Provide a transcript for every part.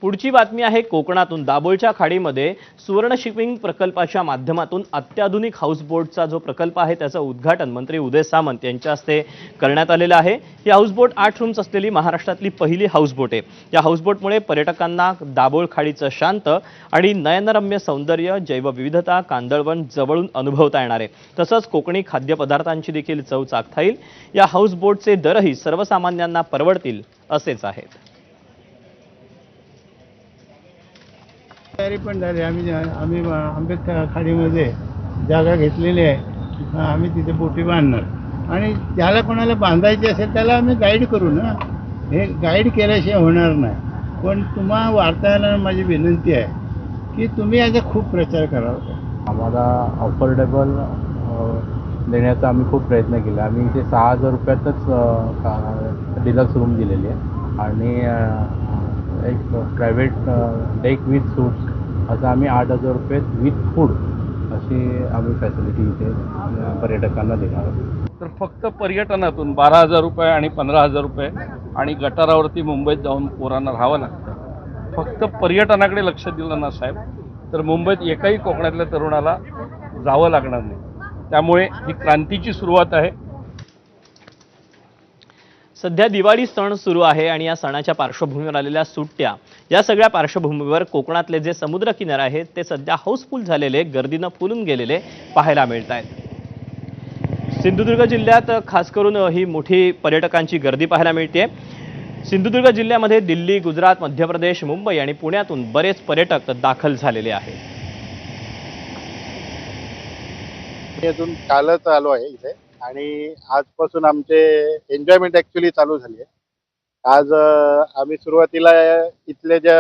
पुढची बातमी आहे कोकणातून। दाभोळच्या खाडीमध्ये सुवर्ण शिपिंग प्रकल्पाच्या माध्यमातून अत्याधुनिक हाऊसबोटचा जो प्रकल्प आहे त्याचं उद्घाटन मंत्री उदय सामंत यांच्या हस्ते करण्यात आलेलं आहे। ही हाऊसबोट 8 रूम्स असलेली महाराष्ट्रातली पहिली हाऊसबोट आहे। या हाऊसबोटमुळे पर्यटकांना दाभोळ खाडीचं शांत आणि नयनरम्य सौंदर्य, जैवविविधता, कांदळवन जवळून अनुभवता येणार आहे। तसंच कोकणी खाद्यपदार्थांची देखील चव चाखता येईल। या हाऊसबोटचे दरही सर्वसामान्यांना परवडतील असेच आहेत। तयारी पण झाली। आम्ही आंबेडकर खाडीमध्ये जागा घेतलेली आहे। आम्ही तिथे बोटी बांधणार आणि ज्याला कोणाला बांधायची असेल त्याला आम्ही गाईड करू ना। हे गाईड केल्याशिवाय होणार नाही। पण तुम्हा वार्ताहरांना माझी विनंती आहे की तुम्ही याचा खूप प्रचार करावा। आम्हाला अफोर्डेबल देण्याचा आम्ही खूप प्रयत्न केला। आम्ही इथे 6000 रुपयातच डिलक्स रूम दिलेली आहे आणि एक प्रायव्हेट डेक विथ सूट्स असं आम्ही 8000 रुपये विथ फूड अशी आम्ही फॅसिलिटी इथे पर्यटकांना देणार आहोत। तर फक्त पर्यटनातून 12,000 रुपये आणि 15,000 रुपये आणि गटारावरती मुंबईत जाऊन पोरांना राहावं लागतं। फक्त पर्यटनाकडे लक्ष दिलं ना साहेब तर मुंबईत एकाही कोकणातल्या तरुणाला जावं लागणार नाही। त्यामुळे ही क्रांतीची सुरुवात आहे। सध्या दिवाळी सण सुरू आहे आणि या सणाच्या पार्श्वभूमीवर आलेल्या सुट्ट्या या सगळ्या पार्श्वभूमीवर कोकणातले जे समुद्र किनारे आहेत ते सध्या हाऊसफुल झालेले, गर्दीनं फुलून गेलेले पाहायला मिळत आहेत। सिंधुदुर्ग जिल्ह्यात खास करून ही मोठी पर्यटकांची गर्दी पाहायला मिळते। सिंधुदुर्ग जिल्ह्यामध्ये दिल्ली, गुजरात, मध्य प्रदेश, मुंबई आणि पुण्यातून बरेच पर्यटक दाखल झालेले आहेत। अजून कालच आलो आहे इथे आणि आजपासून आमचे एन्जॉयमेंट ऍक्च्युली चालू झाली आहे। आज आम्ही सुरुवातीला इथले जे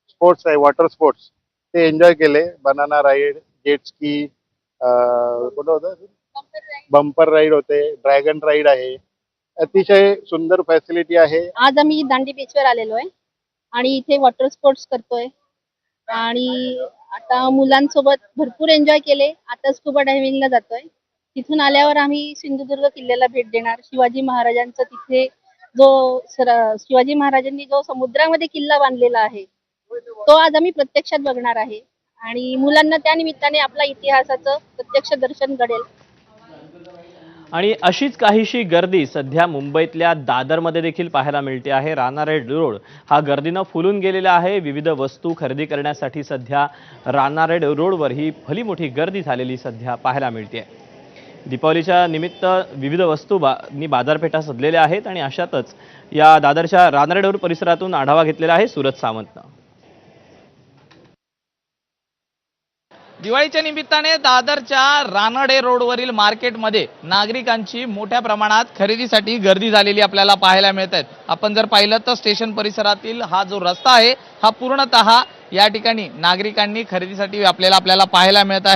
स्पोर्ट्स आहे, वॉटर स्पोर्ट्स ते एन्जॉय केले। बनाना राईड, जेट स्की, कुठं होतं, बंपर राईड होते, ड्रॅगन राईड आहे। अतिशय सुंदर फॅसिलिटी आहे। आज आम्ही दांडी बीचवर आलेलो आहे आणि इथे वॉटर स्पोर्ट्स करतोय आणि आता मुलांसोबत भरपूर एन्जॉय केले। आता स्कुबा डायव्हिंगला जातोय। तिथून आल्यावर आम्ही सिंधुदुर्ग किल्ल्याला भेट देणार। शिवाजी महाराजांचा तिथे जो शिवाजी महाराजांनी जो समुद्रामध्ये किल्ला बांधलेला आहे तो आज आम्ही प्रत्यक्षात बघणार आहे आणि मुलांना त्या निमित्ताने आपल्या इतिहासाचं प्रत्यक्ष दर्शन घडेल। आणि अशीच काहीशी गर्दी सध्या मुंबईतल्या दादरमध्ये देखील पाहायला मिळते आहे। रानारे रोड हा गर्दीनं फुलून गेलेला आहे। विविध वस्तू खरेदी करण्यासाठी सध्या रानारे रोडवर ही भली मोठी गर्दी झालेली सध्या पाहायला मिळते। दीपावलीच्या निमित्त विविध वस्तूंनी बाजारपेठा सजलेल्या आहेत आणि अशातच या दादरच्या रानारे रोड परिसरातून आढावा घेतलेला आहे सूरज सावंतनं। दिवाळीच्या निमित्ताने दादरच्या रानडे रोडवरील मार्केटमध्ये नागरिकांची मोठ्या प्रमाणात खरेदीसाठी गर्दी झालेली आपल्याला पाहायला मिळत आहे। आपण जर पाहिलं तर स्टेशन परिसरातील हा जो रस्ता आहे हा पूर्णतः या ठिकाणी नागरिकांनी खरेदीसाठी आपल्याला पाहायला मिळत आहे।